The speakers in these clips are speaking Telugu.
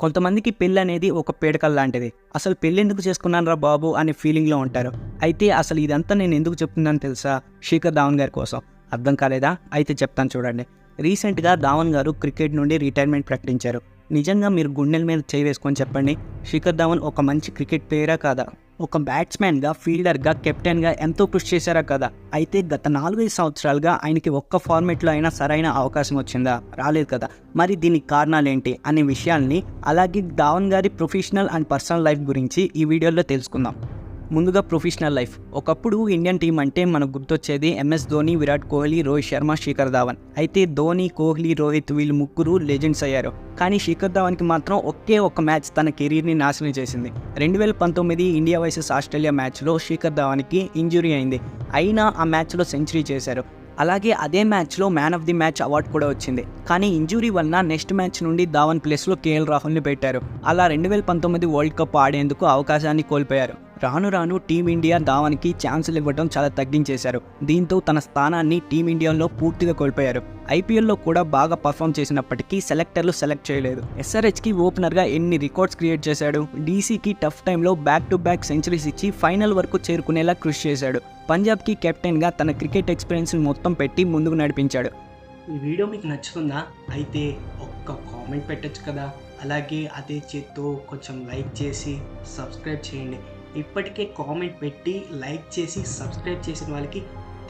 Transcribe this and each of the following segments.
కొంతమందికి పెళ్ళి అనేది ఒక పీడకల లాంటిది. అసలు పెళ్ళి ఎందుకు చేసుకున్నానురా బాబు అనే ఫీలింగ్లో ఉంటారు. అయితే అసలు ఇదంతా నేను ఎందుకు చెప్తున్నాను తెలుసా? శిఖర్ ధావన్ గారి కోసం. అర్థం కాలేదా? అయితే చెప్తాను చూడండి. రీసెంట్గా ధావన్ గారు క్రికెట్ నుండి రిటైర్మెంట్ ప్రకటించారు. నిజంగా మీరు గుండెల మీద చేయి వేసుకొని చెప్పండి, శిఖర్ ధావన్ ఒక మంచి క్రికెట్ ప్లేయరా కాదా? ఒక బ్యాట్స్మెన్గా, ఫీల్డర్గా, కెప్టెన్గా ఎంతో కృషి చేశారా కదా? అయితే గత 4-5 సంవత్సరాలుగా ఆయనకి ఒక్క ఫార్మేట్లో అయినా సరైన అవకాశం వచ్చిందా? రాలేదు కదా. మరి దీనికి కారణాలేంటి అనే విషయాల్ని, అలాగే ధావన్ గారి ప్రొఫెషనల్ అండ్ పర్సనల్ లైఫ్ గురించి ఈ వీడియోలో తెలుసుకుందాం. ముందుగా ప్రొఫెషనల్ లైఫ్. ఒకప్పుడు ఇండియన్ టీం అంటే మనకు గుర్తొచ్చేది MS ధోని, విరాట్ కోహ్లీ, రోహిత్ శర్మ, శిఖర్ ధావన్. అయితే ధోని, కోహ్లీ, రోహిత్ వీళ్ళు ముగ్గురు లెజెండ్స్ అయ్యారు. కానీ శిఖర్ ధావన్కి మాత్రం ఒకే ఒక్క మ్యాచ్ తన కెరీర్ని నాశనం చేసింది. 2019 ఇండియా వర్సెస్ ఆస్ట్రేలియా మ్యాచ్లో శిఖర్ ధావన్కి ఇంజురీ అయింది. అయినా ఆ మ్యాచ్లో సెంచరీ చేశారు. అలాగే అదే మ్యాచ్లో man of the match award కూడా వచ్చింది. కానీ ఇంజురీ వలన నెక్స్ట్ మ్యాచ్ నుండి ధావన్ ప్లేస్లో KL రాహుల్ని పెట్టారు. అలా 2019 వరల్డ్ కప్ ఆడేందుకు అవకాశాన్ని కోల్పోయారు. రాను రాను టీమిండియా ధావన్కి ఛాన్సులు ఇవ్వడం చాలా తగ్గించేశారు. దీంతో తన స్థానాన్ని టీమిండియాలో పూర్తిగా కోల్పోయారు. IPLలో కూడా బాగా పర్ఫామ్ చేసినప్పటికీ సెలెక్టర్లు సెలెక్ట్ చేయలేదు. SRHకి ఓపెనర్గా ఎన్ని రికార్డ్స్ క్రియేట్ చేశాడు. DCకి టఫ్ టైంలో బ్యాక్ టు బ్యాక్ సెంచరీస్ ఇచ్చి ఫైనల్ వరకు చేరుకునేలా కృషి చేశాడు. పంజాబ్కి కెప్టెన్గా తన క్రికెట్ ఎక్స్పీరియన్స్ని మొత్తం పెట్టి ముందుకు నడిపించాడు. ఈ వీడియో మీకు నచ్చుతుందా? అయితే ఒక్క కామెంట్ పెట్టచ్చు కదా. అలాగే అదే చేత్తో కొంచెం లైక్ చేసి సబ్స్క్రైబ్ చేయండి. ఇప్పటికే కామెంట్ పెట్టి లైక్ చేసి సబ్స్క్రైబ్ చేసిన వాళ్ళకి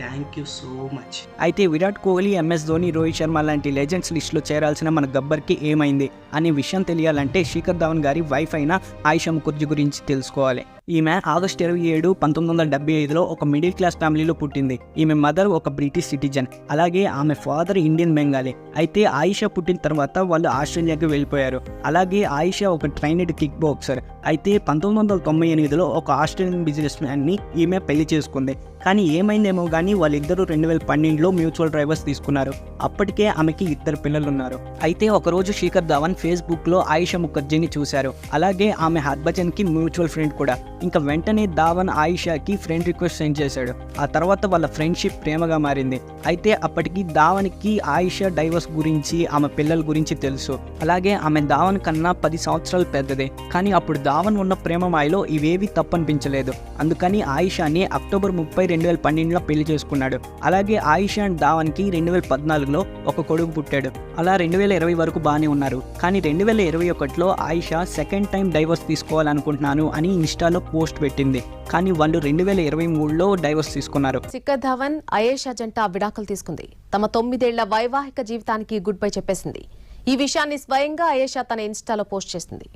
థ్యాంక్ యూ సో మచ్. అయితే విరాట్ కోహ్లీ, MS ధోని, రోహిత్ శర్మ లాంటి లెజెండ్స్ లిస్టులో చేరాల్సిన మన గబ్బర్కి ఏమైంది అనే విషయం తెలియాలంటే శిఖర్ ధావన్ గారి వైఫ్ అయిన ఆయిషా ముఖర్జీ గురించి తెలుసుకోవాలి. ఈమె ఆగస్టు 27, 1975లో ఒక మిడిల్ క్లాస్ ఫ్యామిలీలో పుట్టింది. ఈమె మదర్ ఒక బ్రిటిష్ సిటిజన్. అలాగే ఆమె ఫాదర్ ఇండియన్ బెంగాలీ. అయితే ఆయిషా పుట్టిన తర్వాత వాళ్ళు ఆస్ట్రేలియాకి వెళ్ళిపోయారు. అలాగే ఆయిషా ఒక ట్రైనడ్ కిక్ బాక్సర్. అయితే 1998లో ఒక ఆస్ట్రేలియన్ బిజినెస్ మ్యాన్ని ఈమె పెళ్లి చేసుకుంది. కానీ ఏమైందేమో కానీ వాళ్ళిద్దరూ 2012లో మ్యూచువల్ డ్రైవర్స్ తీసుకున్నారు. అప్పటికే ఆమెకి 2 పిల్లలు ఉన్నారు. అయితే ఒకరోజు శిఖర్ ధావన్ ఫేస్బుక్లో ఆయిషా ముఖర్జీని చూశారు. అలాగే ఆమె హర్భజన్కి మ్యూచువల్ ఫ్రెండ్ కూడా. ఇంకా వెంటనే ధావన్ ఆయిషాకి ఫ్రెండ్ రిక్వెస్ట్ సెండ్ చేశాడు. ఆ తర్వాత వాళ్ళ ఫ్రెండ్షిప్ ప్రేమగా మారింది. అయితే అప్పటికి ధావన్కి ఆయిషా డైవర్స్ గురించి, ఆమె పిల్లల గురించి తెలుసు. అలాగే ఆమె ధావన్ కన్నా 10 సంవత్సరాలు పెద్దదే. కానీ అప్పుడు ధావన్ ఉన్న ప్రేమ మాయలో ఇవేవి తప్పనిపించలేదు. అందుకని ఆయిషాని అక్టోబర్ 30, 2012లో పెళ్లి చేసుకున్నాడు. అలాగే ఆయిషా అండ్ ధావన్కి 2014లో ఒక కొడుకు పుట్టాడు. అలా 2020 వరకు బాగానే ఉన్నారు. కానీ 2021లో ఆయిషా సెకండ్ టైం డైవర్స్ తీసుకోవాలనుకుంటున్నాను అని ఇన్స్టాలో పోస్ట్ పెట్టింది. కానీ వాళ్ళు 2023లో డైవర్స్ తీసుకున్నారు. శిఖర్ ధావన్, ఆయేషా జంట విడాకులు తీసుకుంది. తమ 9 ఏళ్ల వైవాహిక జీవితానికి గుడ్ బై చెప్పేసింది. ఈ విషయాన్ని స్వయంగా ఆయేషా తన ఇన్స్టాలో పోస్ట్ చేసింది.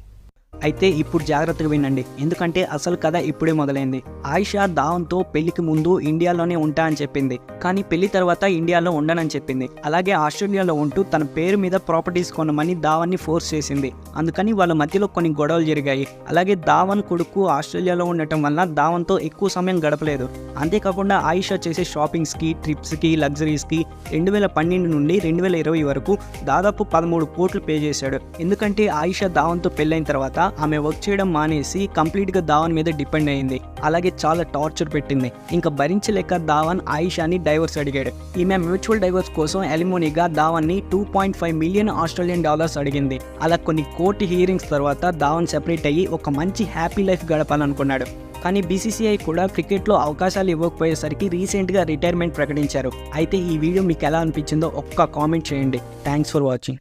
అయితే ఇప్పుడు జాగ్రత్తగా వినండి, ఎందుకంటే అసలు కథ ఇప్పుడే మొదలైంది. ఆయిషా ధావన్తో పెళ్లికి ముందు ఇండియాలోనే ఉంటా అని చెప్పింది. కానీ పెళ్లి తర్వాత ఇండియాలో ఉండనని చెప్పింది. అలాగే ఆస్ట్రేలియాలో ఉంటూ తన పేరు మీద ప్రాపర్టీస్ కొనమని ధావన్ని ఫోర్స్ చేసింది. అందుకని వాళ్ళ మధ్యలో కొన్ని గొడవలు జరిగాయి. అలాగే ధావన్ కొడుకు ఆస్ట్రేలియాలో ఉండటం వల్ల ధావన్తో ఎక్కువ సమయం గడపలేదు. అంతేకాకుండా ఆయిషా చేసే షాపింగ్స్కి, ట్రిప్స్కి, లగ్జరీస్కి 2012 నుండి 2020 వరకు దాదాపు 13 కోట్లు పే చేశాడు. ఎందుకంటే ఆయిషా ధావన్తో పెళ్ళైన తర్వాత ఆమె వర్క్ చేయడం మానేసి కంప్లీట్గా ధావన్ మీద డిపెండ్ అయింది. అలాగే చాలా టార్చర్ పెట్టింది. ఇంకా భరించలేక ధావన్ ఆయిషాని డైవర్స్ అడిగాడు. ఈమె మ్యూచువల్ డైవర్స్ కోసం ఎలిమోనీగా ధావన్ని $2.5 మిలియన్ ఆస్ట్రేలియన్ డాలర్స్ అడిగింది. అలా కొన్ని కోర్టు హియరింగ్స్ తర్వాత ధావన్ సెపరేట్ అయ్యి ఒక మంచి హ్యాపీ లైఫ్ గడపాలనుకున్నాడు. కానీ BCCI కూడా క్రికెట్లో అవకాశాలు ఇవ్వకపోయేసరికి రీసెంట్గా రిటైర్మెంట్ ప్రకటించారు. అయితే ఈ వీడియో మీకు ఎలా అనిపించిందో ఒక్క కామెంట్ చేయండి. Thanks for watching.